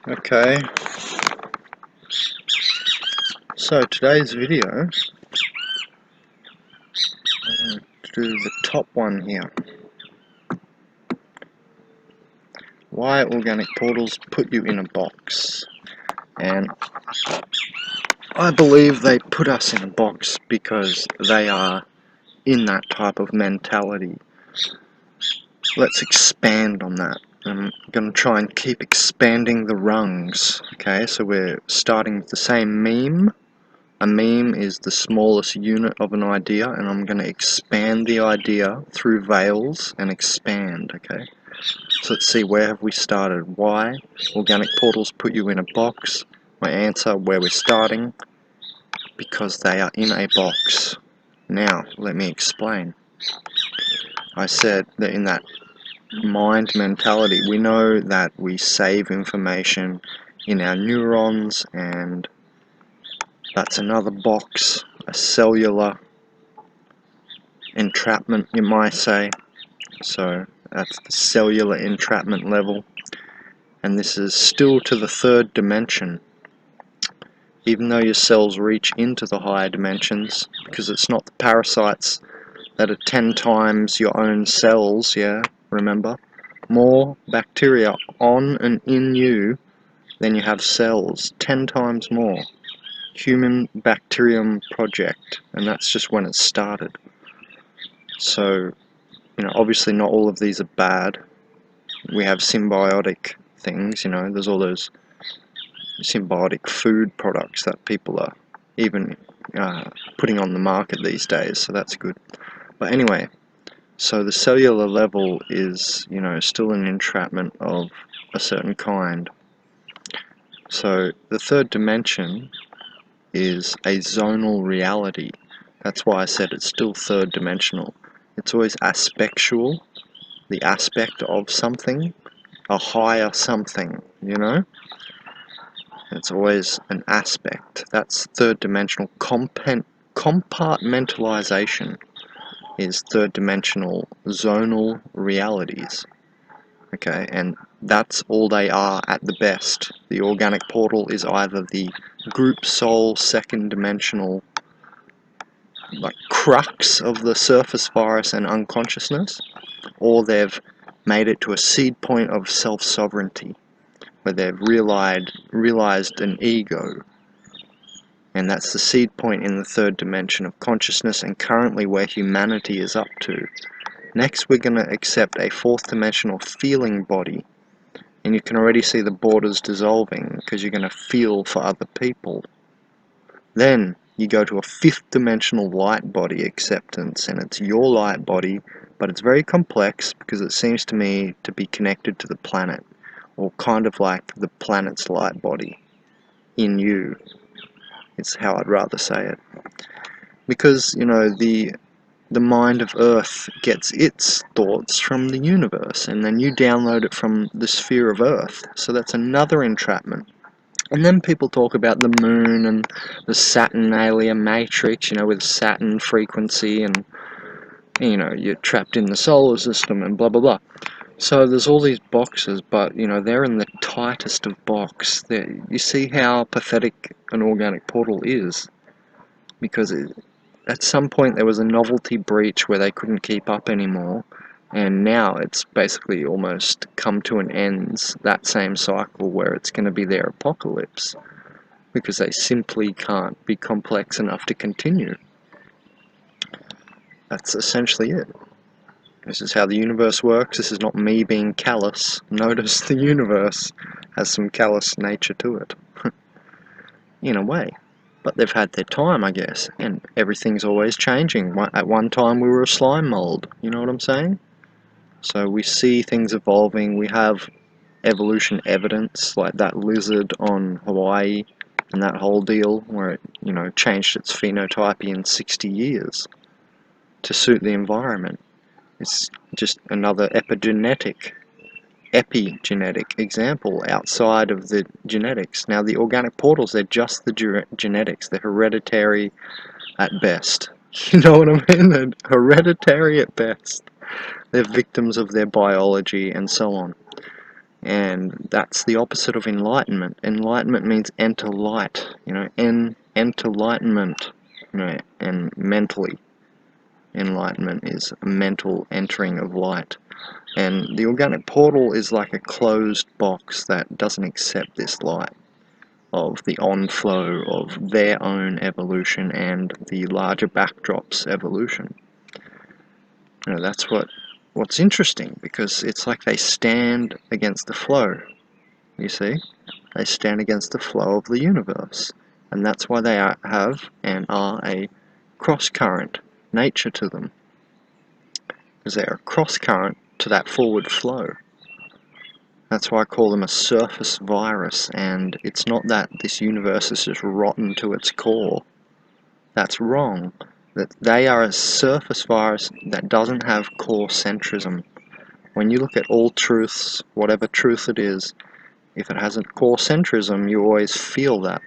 Okay, so today's video, to do the top one here. Why organic portals put you in a box. And I believe they put us in a box because they are in that type of mentality. Let's expand on that. I'm going to try and keep expanding the rungs. Okay, so we're starting with the same meme. A meme is the smallest unit of an idea, and I'm going to expand the idea through veils and expand, okay? So let's see, where have we started? Why organic portals put you in a box? My answer, where we're starting, because they are in a box. Now, let me explain. I said that in that mind mentality, we know that we save information in our neurons, and that's another box, a cellular entrapment, you might say. So that's the cellular entrapment level, and this is still to the third dimension, even though your cells reach into the higher dimensions, because it's not the parasites that are 10 times your own cells, yeah, remember? More bacteria on and in you than you have cells, 10 times more. Human Bacterium Project, and that's just when it started. So, obviously not all of these are bad. We have symbiotic things, there's all those symbiotic food products that people are even putting on the market these days, so that's good. But anyway, so the cellular level is, still an entrapment of a certain kind. So the third dimension is a zonal reality. That's why I said it's still third dimensional. It's always aspectual, the aspect of something, a higher something, It's always an aspect. That's third dimensional. Compartmentalization is third dimensional zonal realities. Okay, and that's all they are at the best. The organic portal is either the group soul second dimensional crux of the surface virus and unconsciousness, or they've made it to a seed point of self-sovereignty, where they've realized an ego. And that's the seed point in the third dimension of consciousness, and currently where humanity is up to. Next, we're going to accept a fourth dimensional feeling body, and you can already see the borders dissolving because you're going to feel for other people. Then you go to a fifth dimensional light body acceptance, and it's your light body, but it's very complex because it seems to me to be connected to the planet, or kind of like the planet's light body in you. It's how I'd rather say it. Because, the mind of Earth gets its thoughts from the universe, and then you download it from the sphere of Earth. So that's another entrapment. And then people talk about the moon and the Saturnalia matrix, with Saturn frequency, and, you're trapped in the solar system and blah blah blah. So there's all these boxes, but, they're in the tightest of box. You see how pathetic an organic portal is, because at some point there was a novelty breach where they couldn't keep up anymore, and now it's basically almost come to an end, that same cycle where it's going to be their apocalypse, because they simply can't be complex enough to continue. That's essentially it. This is how the universe works. This is not me being callous. Notice the universe has some callous nature to it. In a way. But they've had their time, I guess, and everything's always changing. At one time we were a slime mold, you know what I'm saying? So we see things evolving. We have evolution evidence, like that lizard on Hawaii and that whole deal where it, changed its phenotype in 60 years to suit the environment. It's just another epigenetic example outside of the genetics. Now the organic portals, they're just the genetics. They're hereditary at best. You know what I mean? They're hereditary at best. They're victims of their biology and so on. And that's the opposite of enlightenment. Enlightenment means enter light, enter enlightenment, and mentally. Enlightenment is a mental entering of light. And the organic portal is like a closed box that doesn't accept this light of the on-flow of their own evolution and the larger backdrop's evolution. That's what's interesting, because it's like they stand against the flow, you see? They stand against the flow of the universe. And that's why they have and are a cross-current nature to them. Because they're a cross-current to that forward flow. That's why I call them a surface virus, and it's not that this universe is just rotten to its core. That's wrong. That they are a surface virus that doesn't have core centrism. When you look at all truths, whatever truth it is, if it hasn't core centrism, you always feel that.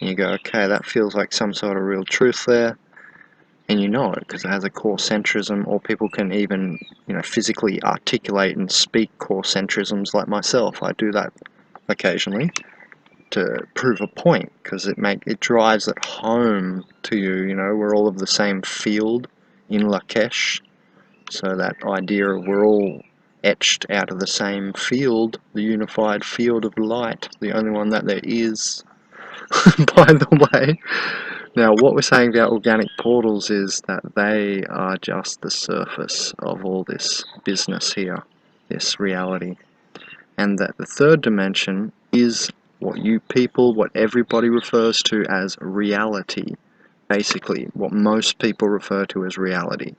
And you go, okay, that feels like some sort of real truth there. And you know it because it has a core centrism, or people can even, physically articulate and speak core centrisms like myself. I do that occasionally to prove a point, because it drives it home to you. We're all of the same field in Lakesh, so that idea of we're all etched out of the same field, the unified field of light, the only one that there is. By the way, now what we're saying about organic portals is that they are just the surface of all this business here, this reality, and that the third dimension is what everybody refers to as reality, basically what most people refer to as reality.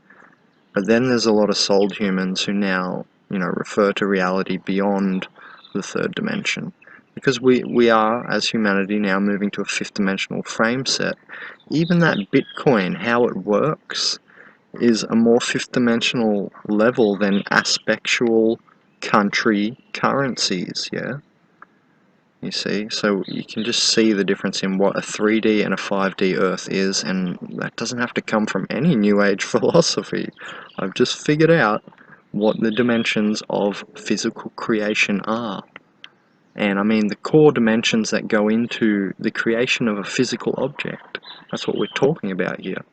But then there's a lot of souled humans who now, refer to reality beyond the third dimension. Because we are, as humanity, now moving to a fifth dimensional frame set. Even that Bitcoin, how it works, is a more fifth dimensional level than aspectual country currencies, yeah? You see, so you can just see the difference in what a 3D and a 5D Earth is, and that doesn't have to come from any New Age philosophy. I've just figured out what the dimensions of physical creation are. And I mean the core dimensions that go into the creation of a physical object. That's what we're talking about here.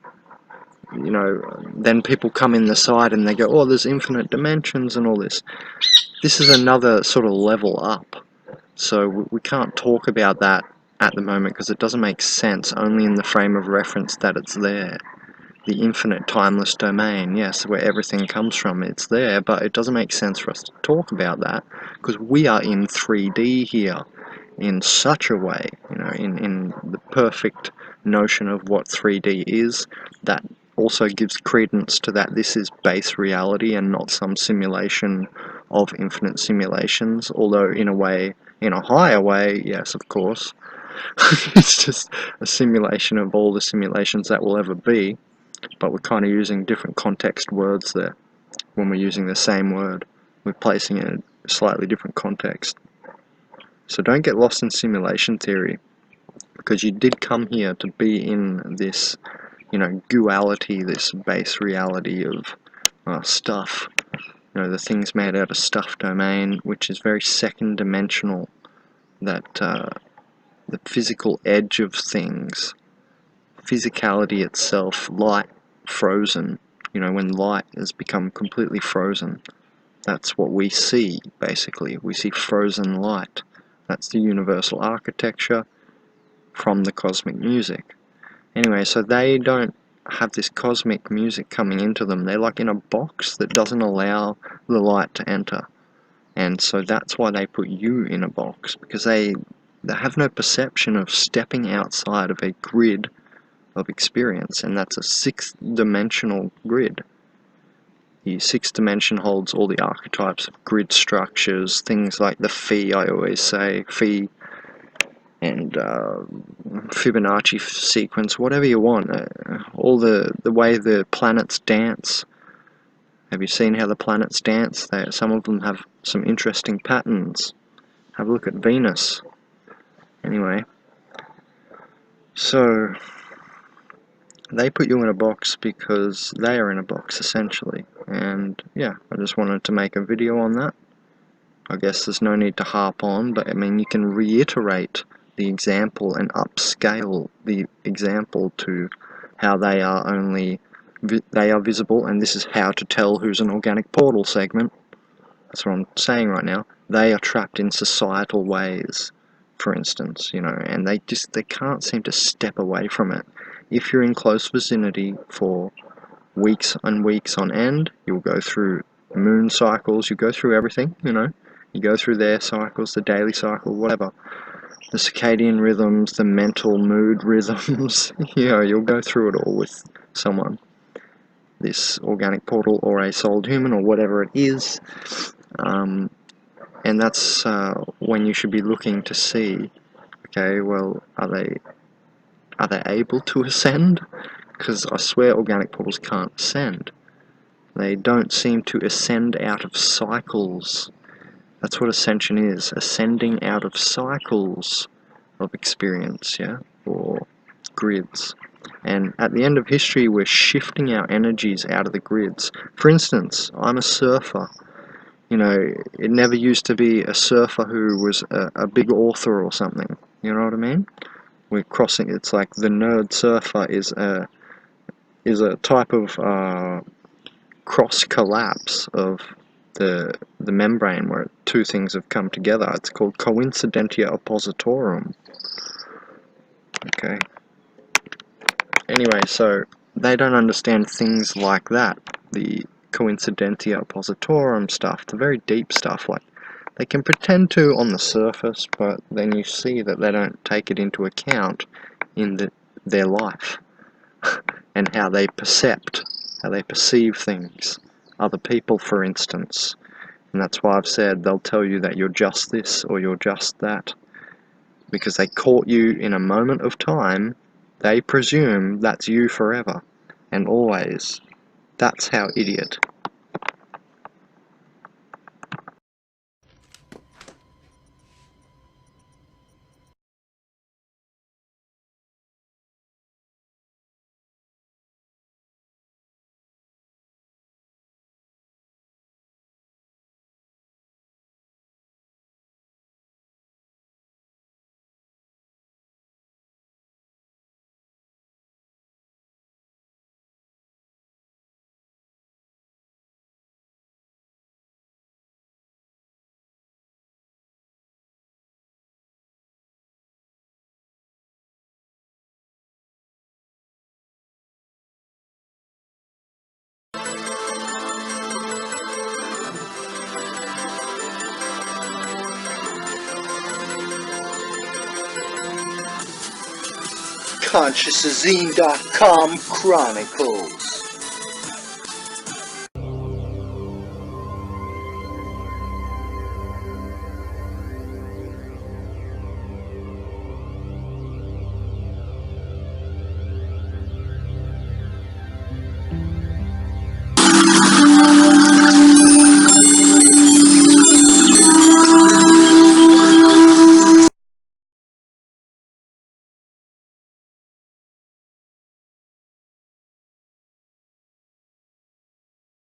Then people come in the side and they go, oh, there's infinite dimensions and all this. This is another sort of level up. So we can't talk about that at the moment because it doesn't make sense, only in the frame of reference that it's there. The infinite timeless domain, yes, where everything comes from, it's there, but it doesn't make sense for us to talk about that because we are in 3D here in such a way, in the perfect notion of what 3D is, that also gives credence to that this is base reality and not some simulation of infinite simulations, although in a higher way, yes, of course. It's just a simulation of all the simulations that will ever be, but we're kind of using different context words there. When we're using the same word, we're placing it in a slightly different context. So don't get lost in simulation theory, because you did come here to be in this, duality, this base reality of stuff. The things made out of stuff domain, which is very second dimensional, that the physical edge of things, physicality itself, light frozen, when light has become completely frozen, that's what we see, basically. We see frozen light. That's the universal architecture from the cosmic music. Anyway, so they don't have this cosmic music coming into them. They're like in a box that doesn't allow the light to enter. And so that's why they put you in a box, because they have no perception of stepping outside of a grid of experience, and that's a sixth dimensional grid. The sixth dimension holds all the archetypes of grid structures, things like the phi, I always say, phi, and Fibonacci sequence, whatever you want. All the way the planets dance. Have you seen how the planets dance? Some of them have some interesting patterns. Have a look at Venus. Anyway, so they put you in a box because they are in a box, essentially. And yeah, I just wanted to make a video on that. I guess there's no need to harp on, but I mean, you can reiterate the example and upscale the example to how they are visible, and this is how to tell who's an organic portal segment. That's what I'm saying right now. They are trapped in societal ways, for instance, you know, and they can't seem to step away from it. If you're in close vicinity for weeks and weeks on end, you'll go through moon cycles, you go through everything, you know, you go through their cycles, the daily cycle, whatever, the circadian rhythms, the mental mood rhythms, you know, you'll go through it all with someone, this organic portal or a souled human or whatever it is, and that's when you should be looking to see, okay, well, are they able to ascend? Because I swear organic portals can't ascend. They don't seem to ascend out of cycles. That's what ascension is, ascending out of cycles of experience, yeah, or grids. And at the end of history, we're shifting our energies out of the grids. For instance, I'm a surfer. You know, it never used to be a surfer who was a big author or something. You know what I mean? We're crossing. It's like the nerd surfer is a type of cross collapse of the membrane where two things have come together. It's called coincidentia oppositorum. Okay. Anyway, so they don't understand things like that. The coincidentia oppositorum stuff, the very deep stuff, like they can pretend to on the surface, but then you see that they don't take it into account in their life and how they perceive things, other people, for instance. And that's why I've said they'll tell you that you're just this or you're just that, because they caught you in a moment of time. They presume that's you forever and always. That's how idiot. consciousazine.com Chronicle.